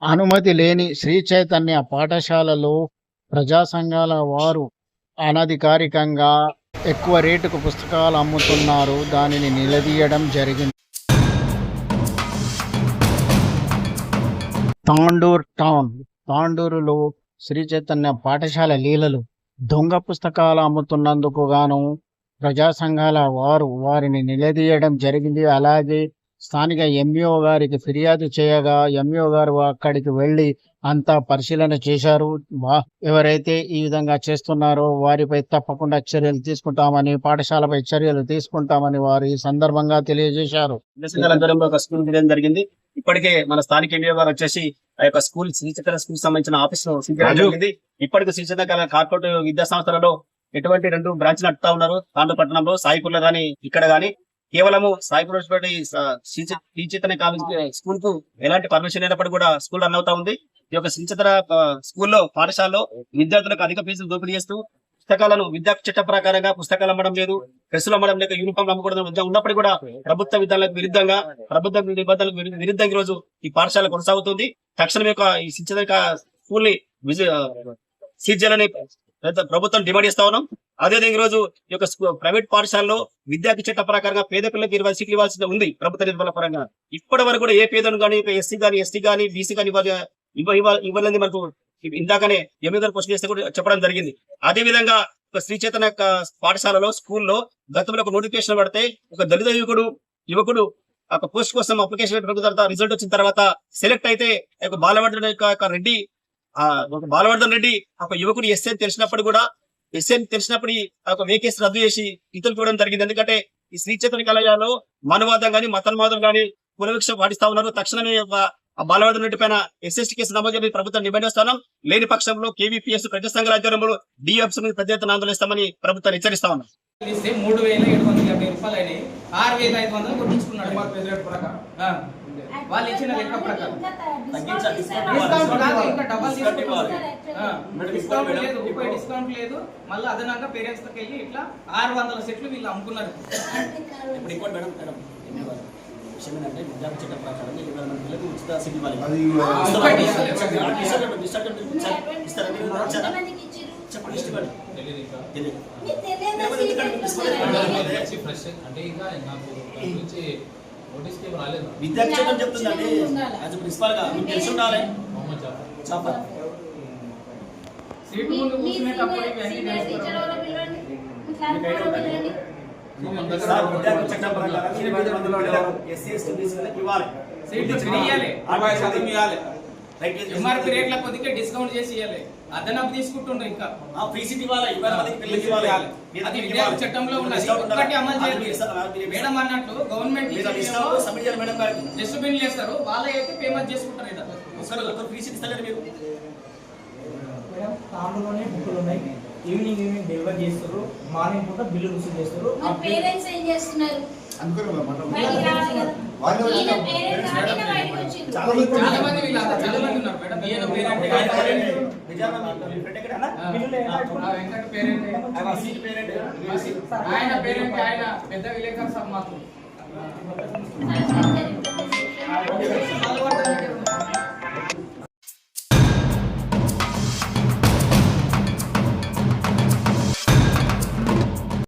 అనుమతి లేని శ్రీ చైతన్య పాఠశాలలో ప్రజా సంఘాల వారు అనధికారికంగా ఎక్కువ రేటుకు పుస్తకాలు అమ్ముతున్నారు. దానిని నిలదీయడం జరిగింది. తాండూరులో శ్రీ చైతన్య పాఠశాల లీలలు దొంగ పుస్తకాలు అమ్ముతున్నందుకు గాను ప్రజా సంఘాల వారు వారిని నిలదీయడం జరిగింది. అలాగే స్థానిక ఎంఈఓ గారికి ఫిర్యాదు చేయగా ఎంఈఓ గారు అక్కడికి వెళ్ళి అంతా పరిశీలన చేశారు. ఎవరైతే ఈ విధంగా చేస్తున్నారో వారిపై తప్పకుండా చర్యలు తీసుకుంటామని, పాఠశాలపై చర్యలు తీసుకుంటామని వారు ఈ సందర్భంగా తెలియజేశారు. స్కూల్ జరిగింది. ఇప్పటికే మన స్థానిక ఎంఈఓ గారు వచ్చేసి ఆ యొక్క స్కూల్ శ్రీచక్ర స్కూల్ సంబంధించిన ఆఫీస్ జరిగింది. ఇప్పటికి శ్రీచక్ర కార్పొరేట్ విద్యా సంస్థలలో ఎటువంటి 2 బ్రాంచ్లు నడుపుతా ఉన్నారు. తాండూపట్నంలో సాయిపూర్లో గానీ ఇక్కడ గానీ కేవలము సాయిపూర్ శ్రీ చైతన్య కాలేజ్ స్కూల్ కు ఎలాంటి పర్మిషన్ లేనప్పుడు కూడా స్కూల్ రన్ అవుతా ఉంది. ఈ యొక్క శ్రీ చైతన్య స్కూల్లో పాఠశాలలో విద్యార్థులకు అధిక ఫీజులు దోపిడీ చేస్తూ పుస్తకాలను విద్యా చట్ట ప్రకారంగా పుస్తకాలు అమ్మడం లేదు, డ్రెస్సులు అమ్మడం లేక యూనిఫామ్ అమ్మకూడదు ఉన్నప్పటికీ కూడా ప్రభుత్వ విధానాలకు విరుద్ధంగా, ప్రభుత్వ నిబంధనలకు విరుద్ధంగా ఈ రోజు ఈ పాఠశాల కొనసాగుతుంది. తక్షణం యొక్క ఈ శ్రీ చైతన్య స్కూల్ ని సీజ్ చేయాలని ప్రభుత్వం డిమాండ్ చేస్తా ఉన్నాం. అదేవిధంగా ఈ రోజు ఈ యొక్క ప్రైవేట్ పాఠశాలలో విద్యార్థి చట్ట ప్రకారంగా పేద పిల్లలకు 20 సీట్లు ఇవ్వాల్సి ఉంది ప్రభుత్వ నిర్మాణ పరంగా. ఇప్పటి వరకు కూడా ఏ పేదను కానీ ఎస్సీ కానీ ఎస్టీ కానీ బీసీ కానీ ఇవ్వాలని మనకు ఇందాకనే ఎంఈఓ గారు క్వశ్చన్ చేస్తే కూడా చెప్పడం జరిగింది. అదే విధంగా శ్రీ చైతన్య పాఠశాలలో స్కూల్లో గతంలో ఒక నోటిఫికేషన్ పడితే ఒక దళిత యువకుడు ఒక పోస్ట్ కోసం అప్లికేషన్ తర్వాత రిజల్ట్ వచ్చిన తర్వాత సెలెక్ట్ అయితే బాలవర్ధన్ రెడ్డి ఒక యువకుడు ఎస్ఏ తెలిసినప్పుడు కూడా ఒక వేకేస్ రద్దు చేసి ఇతరులు ఇవ్వడం జరిగింది. ఎందుకంటే ఈ శ్రీ చైతన్య కళాశాలలో మనువాదం గానీ మతన్వాదం గానీ కులవిక్ష పాటిస్తా ఉన్నారు. తక్షణమే ఆ బాలవర్ధన్ రెడ్డి పైన ఎస్ఎస్టీ కేసు నమోదు చేసి ప్రభుత్వం నిబంధిస్తాం. లేని పక్షంలో కేవీపీఎస్ ప్రజా సంఘాల ఆధ్వర్యంలో డిఎఫ్స్ మీద పెద్ద ఎత్తున ఆందోళన ఇస్తామని ప్రభుత్వాన్ని హెచ్చరిస్తా ఉన్నాం. 3,750 రూపాయలు 6,500 కొట్టించుకున్నాడు వాళ్ళు ఇచ్చిన లెక్క ప్రకారం. డిస్కౌంట్ లేదు, మళ్ళీ అదనంగా పేరెంట్స్ కి వెళ్ళి ఇట్లా 600 సెట్లు వీళ్ళు అమ్ముకున్నారు. విద్యార్థి చట్ట ప్రకారం ఉచిత సీట్ ఇవ్వాలి. విద్యార్థి చట్టం చెప్తుందండి ప్రిన్సిపాల్ గా మీకు తెలిసి ఉండాలి. సీట్ ముందు కూర్చునేటప్పుడు ఎంఆర్పీ రేట్ల కొద్దిగా డిస్కౌంట్ చేసి ఇవ్వాలి, అదనపు తీసుకుంటుండ్రు. ఇంకా ఫ్రీ సీట్ ఇవ్వాలి, అది విద్యార్థి చట్టంలో ఉన్నది. ఒక్కటి అమలు చేయాలి మేడం అన్నట్టు. గవర్నమెంట్ డస్ట్బిన్ చేస్తారు, వాళ్ళ అయితే పేమెంట్ చేసుకుంటారు. ఫ్రీ సీట్ ఇస్తారు మీరు. తాండూరులోనే బుక్కులు ఉన్నాయి, ఈవినింగ్ డెలివరీ చేస్తారు, మార్నింగ్ పూట బిల్లు రిసీవ్ చేస్తారు. పేరెంట్స్ ఏం చేస్తున్నారు? చాలా మంది ఆయన పేరెంట్ ఆయన పెద్ద విలేకరు సార్ మాకు